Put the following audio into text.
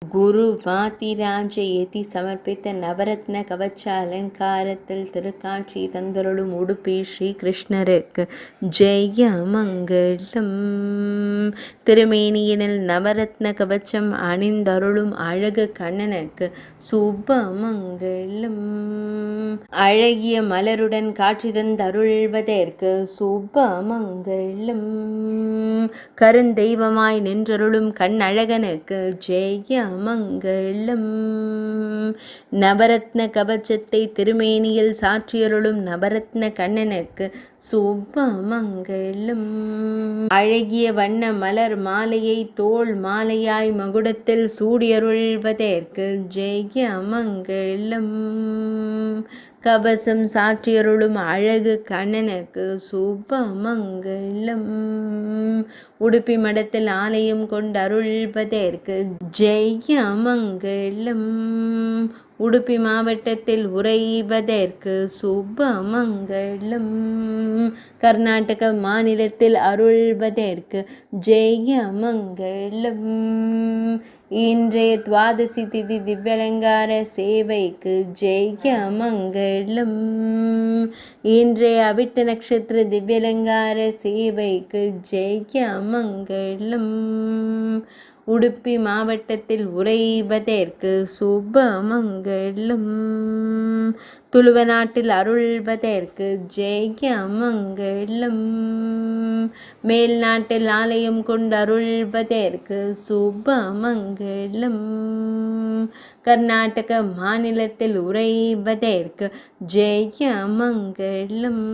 குரு வாதிராஜயதி சமர்ப்பித்த நவரத்ன கவச்ச அலங்காரத்தில் திருக்காட்சி தந்தருளும் உடுப்பி ஸ்ரீ கிருஷ்ணருக்கு ஜெய மங்களம். திருமேனியினில் நவரத்ன கவச்சம் அணிந்தருளும் அழகு கண்ணனுக்கு சுப மங்களம். அழகிய மலருடன் காட்சி தந்தருள்வதற்கு சுப மங்களம். கருந்தெய்வமாய் நின்றருளும் கண்ணழகனுக்கு ஜெய மங்களம். நவரத்ன கவச்சத்தை திருமேனியில் சாற்றியருளும் நவரத்ன கண்ணனுக்கு சுப மங்களம். அழகிய வண்ண மலர் மாலையை தோள் மாலையாய் மகுடத்தில் சூடியருள்வதற்கு ஜெய மங்களம். கவசம் சாற்றியருளும் அழகு கண்ணனுக்கு சுப மங்களம். உடுப்பி மடத்தில் ஆலயம் கொண்டருள்வதற்கு ஜெய மங்களம். உடுப்பி மாவட்டத்தில் உறைவதற்கு சுப மங்களம். கர்நாடக மாநிலத்தில் அருள்வதற்கு ஜெய மங்களம். இன்றைய துவாதசி திதி திவ்யலங்கார சேவைக்கு ஜெய மங்களம். இன்றைய அவிட்ட நட்சத்திர திவ்யலங்கார சேவைக்கு ஜெய மங்களம். உடுப்பி மாவட்டத்தில் உறைவதற்கு சுப மங்களம். துளுவ நாட்டில் அருள்வதற்கு ஜெய மங்களம். மேல் நாட்டில் ஆலயம் கொண்டு அருள்வதற்கு சுப மங்களம். கர்நாடக மாநிலத்தில் உறைவதற்கு ஜெய மங்களம்.